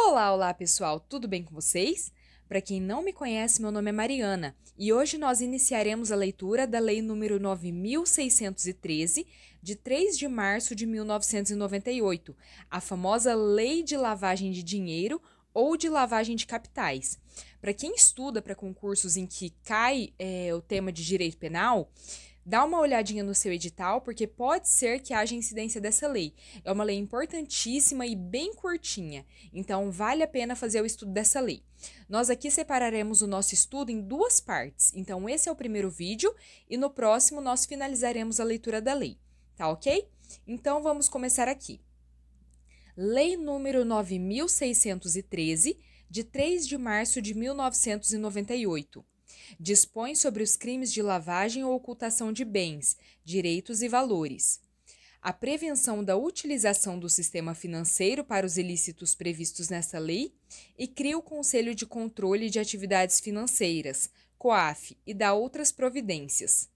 Olá pessoal, tudo bem com vocês? Para quem não me conhece, meu nome é Mariana e hoje nós iniciaremos a leitura da Lei número 9.613, de 3 de março de 1998, a famosa Lei de Lavagem de Dinheiro ou de Lavagem de Capitais. Para quem estuda para concursos em que cai o tema de direito penal, dá uma olhadinha no seu edital, porque pode ser que haja incidência dessa lei. É uma lei importantíssima e bem curtinha, então vale a pena fazer o estudo dessa lei. Nós aqui separaremos o nosso estudo em duas partes, então esse é o primeiro vídeo e no próximo nós finalizaremos a leitura da lei, tá ok? Então vamos começar aqui. Lei número 9.613, de 3 de março de 1998. Dispõe sobre os crimes de lavagem ou ocultação de bens, direitos e valores. A prevenção da utilização do sistema financeiro para os ilícitos previstos nesta lei e cria o Conselho de Controle de Atividades Financeiras, COAF, e dá outras providências.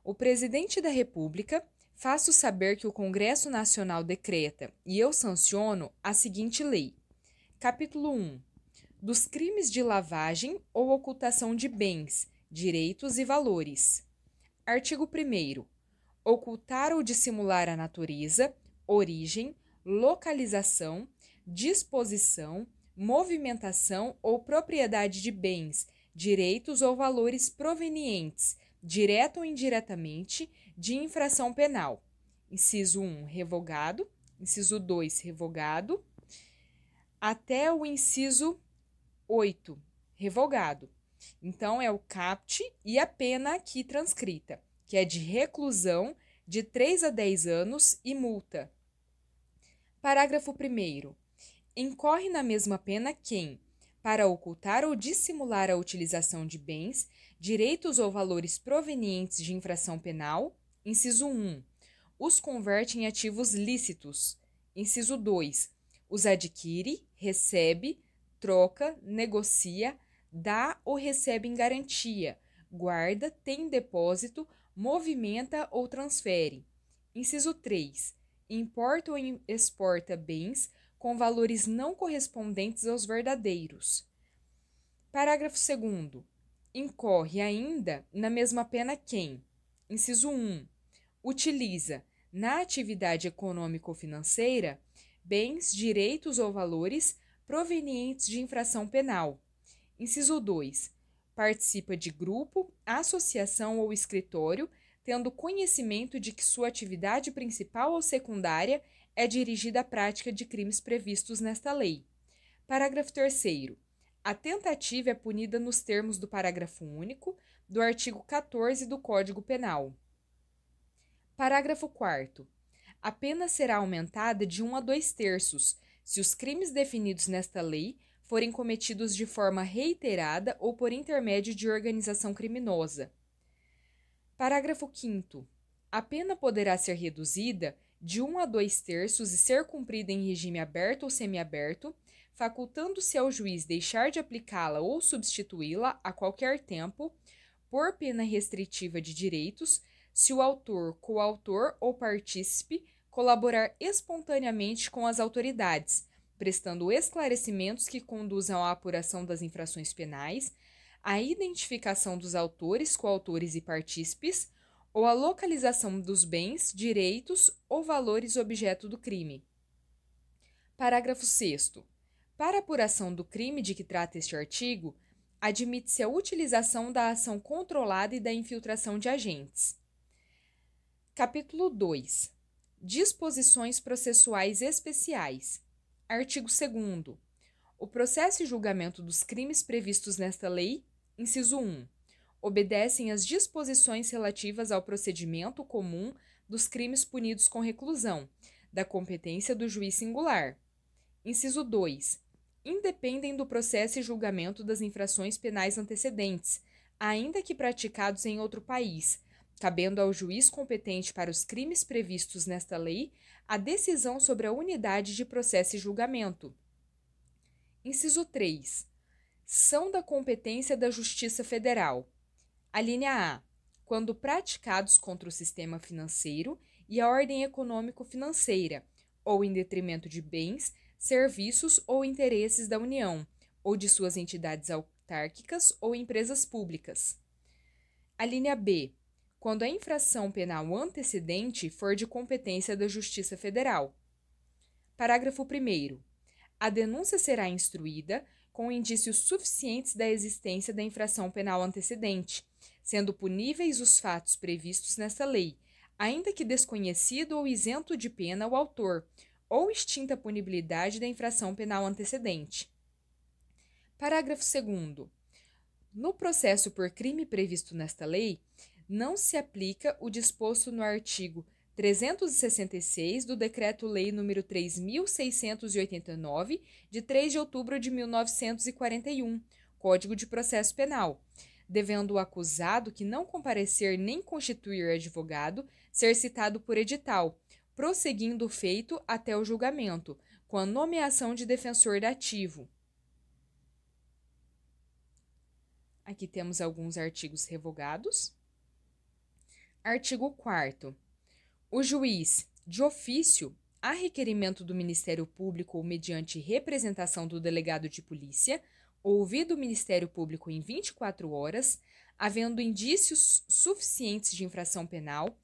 O Presidente da República faço saber que o Congresso Nacional decreta e eu sanciono a seguinte lei. Capítulo 1. Dos crimes de lavagem ou ocultação de bens, direitos e valores. Artigo 1º. Ocultar ou dissimular a natureza, origem, localização, disposição, movimentação ou propriedade de bens, direitos ou valores provenientes, direta ou indiretamente, de infração penal. Inciso 1, revogado. Inciso 2, revogado. Até o inciso 8, revogado. Então, é o caput e a pena aqui transcrita, que é de reclusão de 3 a 10 anos e multa. Parágrafo 1º. Incorre na mesma pena quem, para ocultar ou dissimular a utilização de bens, direitos ou valores provenientes de infração penal, inciso 1, os converte em ativos lícitos, inciso 2, os adquire, recebe, troca, negocia, dá ou recebe em garantia, guarda, tem em depósito, movimenta ou transfere. Inciso 3. Importa ou exporta bens com valores não correspondentes aos verdadeiros. Parágrafo 2º. Incorre ainda na mesma pena quem, inciso 1, utiliza, na atividade econômico-financeira, bens, direitos ou valores provenientes de infração penal. Inciso 2. Participa de grupo, associação ou escritório, tendo conhecimento de que sua atividade principal ou secundária é dirigida à prática de crimes previstos nesta lei. Parágrafo 3º. A tentativa é punida nos termos do parágrafo único do artigo 14 do Código Penal. Parágrafo 4º. A pena será aumentada de 1 a 2/3, se os crimes definidos nesta lei forem cometidos de forma reiterada ou por intermédio de organização criminosa. Parágrafo 5º. A pena poderá ser reduzida de 1 a 2/3 e ser cumprida em regime aberto ou semiaberto, facultando-se ao juiz deixar de aplicá-la ou substituí-la a qualquer tempo, por pena restritiva de direitos, se o autor, coautor ou partícipe colaborar espontaneamente com as autoridades, prestando esclarecimentos que conduzam à apuração das infrações penais, à identificação dos autores, coautores e partícipes, ou à localização dos bens, direitos ou valores objeto do crime. Parágrafo 6º. Para apuração do crime de que trata este artigo, admite-se a utilização da ação controlada e da infiltração de agentes. Capítulo 2. Disposições processuais especiais. Artigo 2º. O processo e julgamento dos crimes previstos nesta lei, inciso 1, obedecem às disposições relativas ao procedimento comum dos crimes punidos com reclusão, da competência do juiz singular. Inciso 2. Independem do processo e julgamento das infrações penais antecedentes, ainda que praticados em outro país, cabendo ao juiz competente para os crimes previstos nesta lei a decisão sobre a unidade de processo e julgamento. Inciso 3. São da competência da Justiça Federal. Alínea A. Quando praticados contra o sistema financeiro e a ordem econômico-financeira, ou em detrimento de bens, serviços ou interesses da União, ou de suas entidades autárquicas ou empresas públicas. A linha B, quando a infração penal antecedente for de competência da Justiça Federal. Parágrafo 1º. A denúncia será instruída com indícios suficientes da existência da infração penal antecedente, sendo puníveis os fatos previstos nesta lei, ainda que desconhecido ou isento de pena o autor, ou extinta a punibilidade da infração penal antecedente. Parágrafo 2º. No processo por crime previsto nesta lei, não se aplica o disposto no artigo 366 do Decreto-Lei nº 3.689, de 3 de outubro de 1941, Código de Processo Penal, devendo o acusado que não comparecer nem constituir advogado ser citado por edital, prosseguindo o feito até o julgamento, com a nomeação de defensor dativo. Aqui temos alguns artigos revogados. Artigo 4º. O juiz, de ofício, a requerimento do Ministério Público ou mediante representação do delegado de polícia, ouvido o Ministério Público em 24 horas, havendo indícios suficientes de infração penal,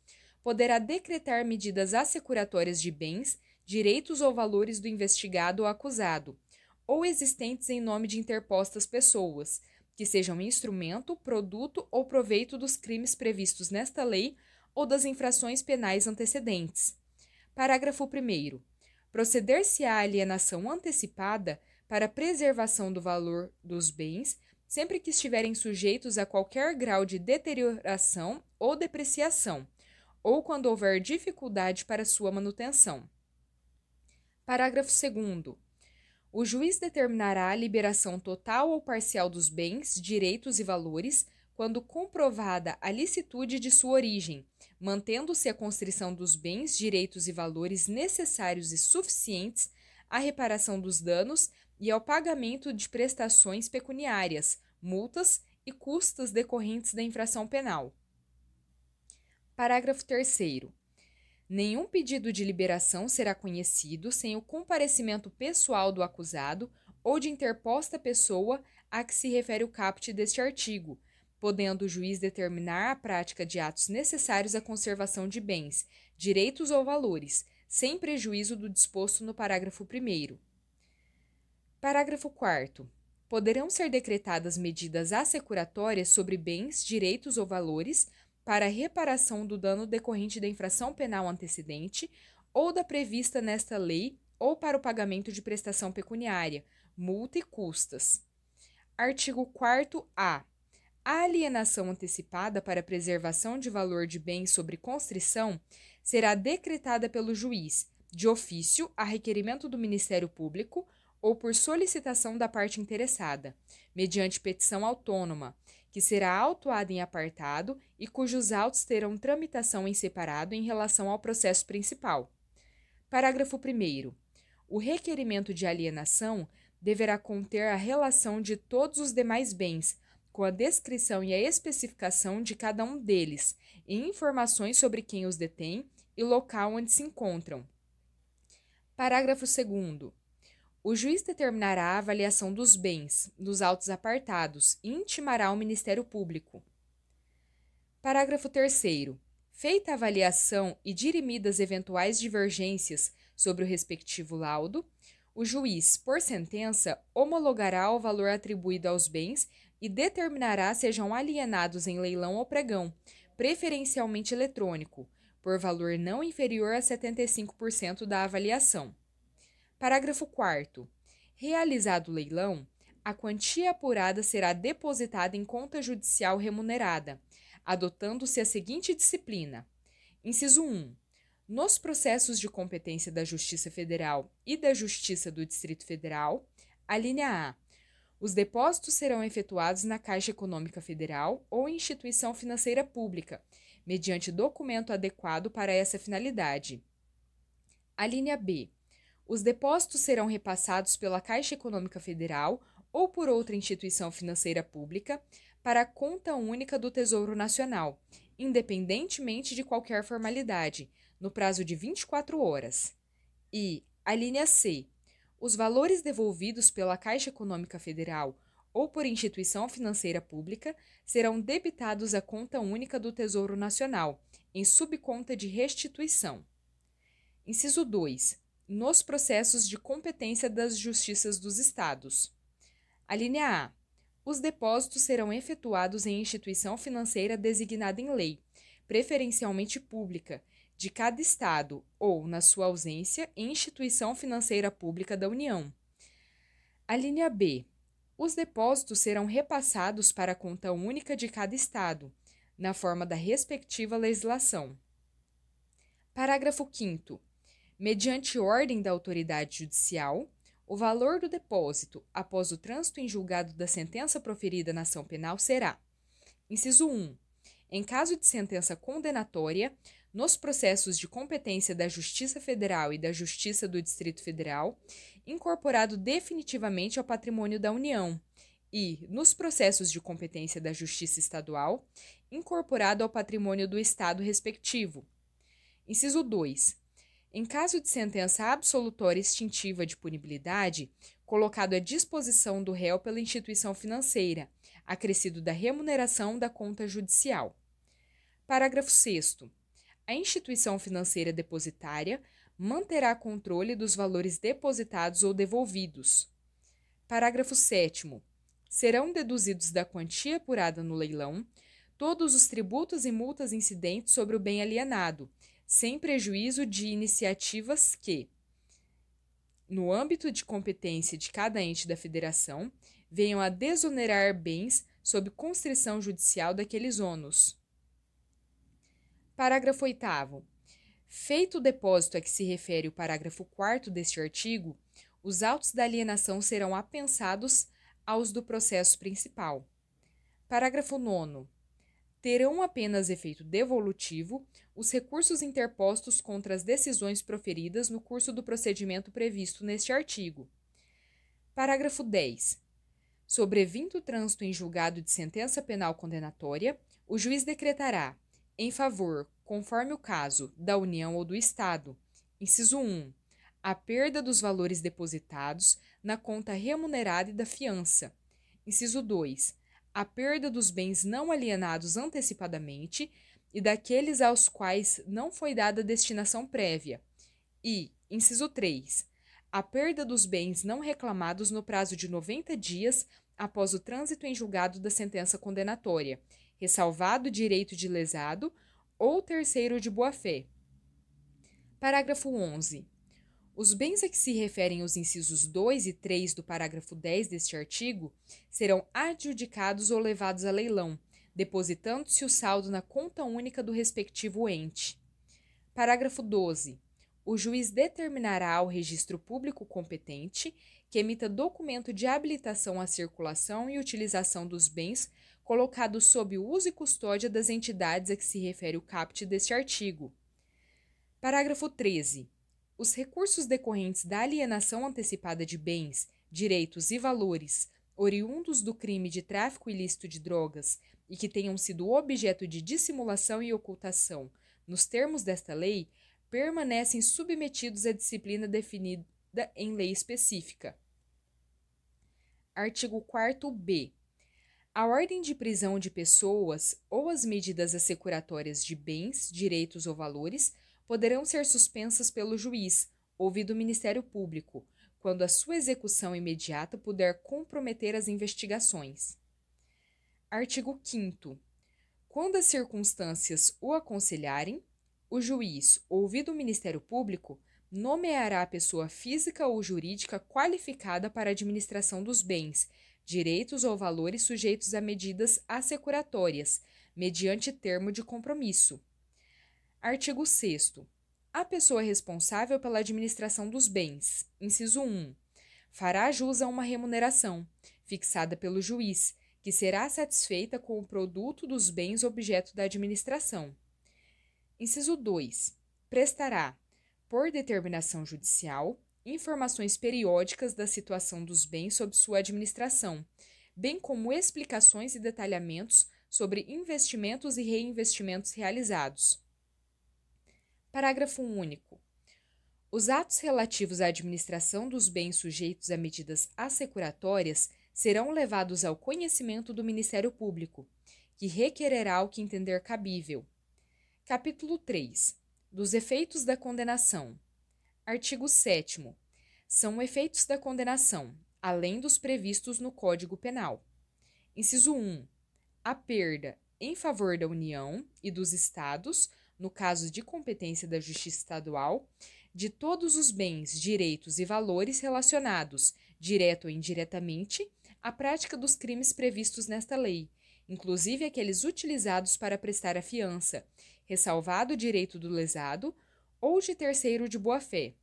poderá decretar medidas assecuratórias de bens, direitos ou valores do investigado ou acusado, ou existentes em nome de interpostas pessoas, que sejam instrumento, produto ou proveito dos crimes previstos nesta lei ou das infrações penais antecedentes. Parágrafo 1º. Proceder-se-á à alienação antecipada para preservação do valor dos bens, sempre que estiverem sujeitos a qualquer grau de deterioração ou depreciação, ou quando houver dificuldade para sua manutenção. Parágrafo 2º. O juiz determinará a liberação total ou parcial dos bens, direitos e valores, quando comprovada a licitude de sua origem, mantendo-se a constrição dos bens, direitos e valores necessários e suficientes à reparação dos danos e ao pagamento de prestações pecuniárias, multas e custas decorrentes da infração penal. Parágrafo 3º. Nenhum pedido de liberação será conhecido sem o comparecimento pessoal do acusado ou de interposta pessoa a que se refere o caput deste artigo, podendo o juiz determinar a prática de atos necessários à conservação de bens, direitos ou valores, sem prejuízo do disposto no parágrafo 1º. Parágrafo 4º. Poderão ser decretadas medidas assecuratórias sobre bens, direitos ou valores para a reparação do dano decorrente da infração penal antecedente ou da prevista nesta lei ou para o pagamento de prestação pecuniária, multa e custas. Artigo 4º-A. A alienação antecipada para preservação de valor de bens sobre constrição será decretada pelo juiz, de ofício, a requerimento do Ministério Público ou por solicitação da parte interessada, mediante petição autônoma, que será autuada em apartado e cujos autos terão tramitação em separado em relação ao processo principal. Parágrafo 1º. O requerimento de alienação deverá conter a relação de todos os demais bens, com a descrição e a especificação de cada um deles, e informações sobre quem os detém e local onde se encontram. Parágrafo 2º. O juiz determinará a avaliação dos bens, dos autos apartados, e intimará ao Ministério Público. Parágrafo 3º. Feita a avaliação e dirimidas eventuais divergências sobre o respectivo laudo, o juiz, por sentença, homologará o valor atribuído aos bens e determinará sejam alienados em leilão ou pregão, preferencialmente eletrônico, por valor não inferior a 75% da avaliação. Parágrafo 4º. Realizado o leilão, a quantia apurada será depositada em conta judicial remunerada, adotando-se a seguinte disciplina. Inciso 1. Nos processos de competência da Justiça Federal e da Justiça do Distrito Federal, a linha A. Os depósitos serão efetuados na Caixa Econômica Federal ou instituição financeira pública, mediante documento adequado para essa finalidade. A linha B. Os depósitos serão repassados pela Caixa Econômica Federal ou por outra instituição financeira pública para a conta única do Tesouro Nacional, independentemente de qualquer formalidade, no prazo de 24 horas. E a linha C. Os valores devolvidos pela Caixa Econômica Federal ou por instituição financeira pública serão debitados à conta única do Tesouro Nacional, em subconta de restituição. Inciso 2. Nos processos de competência das Justiças dos Estados. A linha A. Os depósitos serão efetuados em instituição financeira designada em lei, preferencialmente pública, de cada Estado ou, na sua ausência, em instituição financeira pública da União. A linha B. Os depósitos serão repassados para a conta única de cada Estado, na forma da respectiva legislação. Parágrafo 5º. Mediante ordem da autoridade judicial, o valor do depósito, após o trânsito em julgado da sentença proferida na ação penal, será: inciso 1. Em caso de sentença condenatória, nos processos de competência da Justiça Federal e da Justiça do Distrito Federal, incorporado definitivamente ao patrimônio da União, e, nos processos de competência da Justiça Estadual, incorporado ao patrimônio do Estado respectivo. Inciso 2. Em caso de sentença absolutória extintiva de punibilidade, colocado à disposição do réu pela instituição financeira, acrescido da remuneração da conta judicial. Parágrafo 6º. A instituição financeira depositária manterá controle dos valores depositados ou devolvidos. Parágrafo 7º. Serão deduzidos da quantia apurada no leilão todos os tributos e multas incidentes sobre o bem alienado, sem prejuízo de iniciativas que, no âmbito de competência de cada ente da federação, venham a desonerar bens sob constrição judicial daqueles ônus. Parágrafo 8º. Feito o depósito a que se refere o parágrafo 4º deste artigo, os autos da alienação serão apensados aos do processo principal. Parágrafo 9º. Terão apenas efeito devolutivo os recursos interpostos contra as decisões proferidas no curso do procedimento previsto neste artigo. Parágrafo 10. Sobrevindo o trânsito em julgado de sentença penal condenatória, o juiz decretará, em favor, conforme o caso, da União ou do Estado, inciso 1, a perda dos valores depositados na conta remunerada e da fiança, inciso 2, a perda dos bens não alienados antecipadamente e daqueles aos quais não foi dada destinação prévia. E, inciso 3, a perda dos bens não reclamados no prazo de 90 dias após o trânsito em julgado da sentença condenatória, ressalvado o direito de lesado ou terceiro de boa-fé. Parágrafo 11. Os bens a que se referem os incisos 2 e 3 do parágrafo 10 deste artigo serão adjudicados ou levados a leilão, depositando-se o saldo na conta única do respectivo ente. Parágrafo 12. O juiz determinará ao registro público competente que emita documento de habilitação à circulação e utilização dos bens colocados sob o uso e custódia das entidades a que se refere o caput deste artigo. Parágrafo 13. Os recursos decorrentes da alienação antecipada de bens, direitos e valores oriundos do crime de tráfico ilícito de drogas e que tenham sido objeto de dissimulação e ocultação nos termos desta lei, permanecem submetidos à disciplina definida em lei específica. Artigo 4º-B. A ordem de prisão de pessoas ou as medidas assecuratórias de bens, direitos ou valores poderão ser suspensas pelo juiz, ouvido o Ministério Público, quando a sua execução imediata puder comprometer as investigações. Artigo 5º. Quando as circunstâncias o aconselharem, o juiz, ouvido o Ministério Público, nomeará a pessoa física ou jurídica qualificada para a administração dos bens, direitos ou valores sujeitos a medidas assecuratórias, mediante termo de compromisso. Artigo 6º. A pessoa responsável pela administração dos bens, inciso 1, fará jus a uma remuneração, fixada pelo juiz, que será satisfeita com o produto dos bens objeto da administração. Inciso 2. Prestará, por determinação judicial, informações periódicas da situação dos bens sob sua administração, bem como explicações e detalhamentos sobre investimentos e reinvestimentos realizados. Parágrafo único. Os atos relativos à administração dos bens sujeitos a medidas assecuratórias serão levados ao conhecimento do Ministério Público, que requererá o que entender cabível. Capítulo 3. Dos efeitos da condenação. Artigo 7º. São efeitos da condenação, além dos previstos no Código Penal. Inciso 1. A perda em favor da União e dos Estados, no caso de competência da Justiça Estadual, de todos os bens, direitos e valores relacionados, direto ou indiretamente, à prática dos crimes previstos nesta lei, inclusive aqueles utilizados para prestar a fiança, ressalvado o direito do lesado ou de terceiro de boa-fé.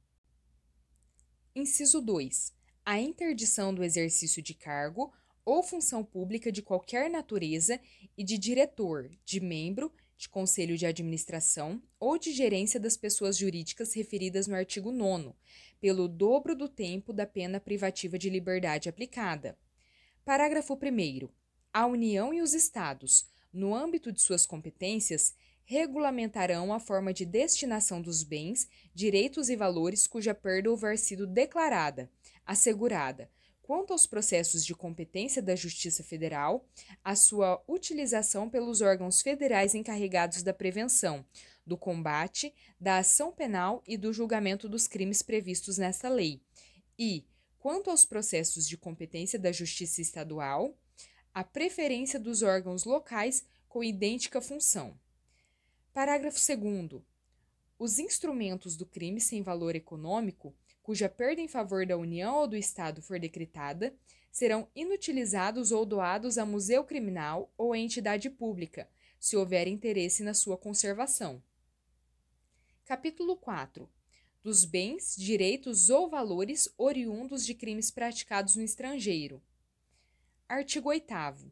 Inciso 2. A interdição do exercício de cargo ou função pública de qualquer natureza e de diretor, de membro, de conselho de administração ou de gerência das pessoas jurídicas referidas no artigo 9º, pelo dobro do tempo da pena privativa de liberdade aplicada. Parágrafo 1º. A União e os Estados, no âmbito de suas competências, regulamentarão a forma de destinação dos bens, direitos e valores cuja perda houver sido declarada, assegurada, quanto aos processos de competência da Justiça Federal, a sua utilização pelos órgãos federais encarregados da prevenção, do combate, da ação penal e do julgamento dos crimes previstos nesta lei, e, quanto aos processos de competência da Justiça Estadual, a preferência dos órgãos locais com idêntica função. Parágrafo 2º. Os instrumentos do crime sem valor econômico, cuja perda em favor da União ou do Estado for decretada, serão inutilizados ou doados a museu criminal ou a entidade pública, se houver interesse na sua conservação. Capítulo 4. Dos bens, direitos ou valores oriundos de crimes praticados no estrangeiro. Artigo 8º.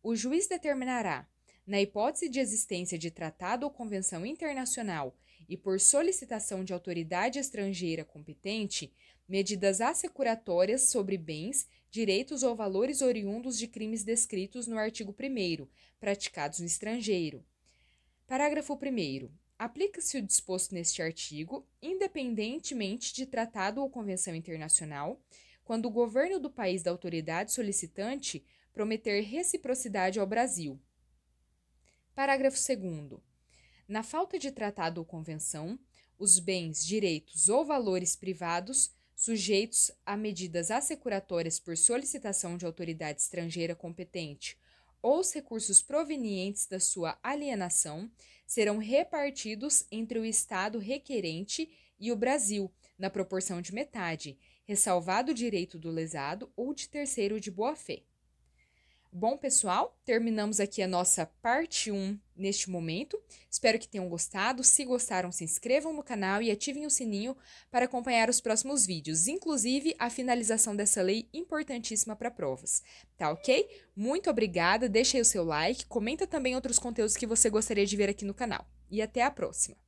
O juiz determinará, na hipótese de existência de tratado ou convenção internacional e por solicitação de autoridade estrangeira competente, medidas assecuratórias sobre bens, direitos ou valores oriundos de crimes descritos no artigo 1º, praticados no estrangeiro. Parágrafo 1º. Aplica-se o disposto neste artigo, independentemente de tratado ou convenção internacional, quando o governo do país da autoridade solicitante prometer reciprocidade ao Brasil. Parágrafo 2º. Na falta de tratado ou convenção, os bens, direitos ou valores privados sujeitos a medidas assecuratórias por solicitação de autoridade estrangeira competente ou os recursos provenientes da sua alienação serão repartidos entre o Estado requerente e o Brasil, na proporção de metade, ressalvado o direito do lesado ou de terceiro de boa-fé. Bom, pessoal, terminamos aqui a nossa parte 1 neste momento. Espero que tenham gostado. Se gostaram, se inscrevam no canal e ativem o sininho para acompanhar os próximos vídeos, inclusive a finalização dessa lei importantíssima para provas. Tá ok? Muito obrigada, deixa aí o seu like, comenta também outros conteúdos que você gostaria de ver aqui no canal. E até a próxima!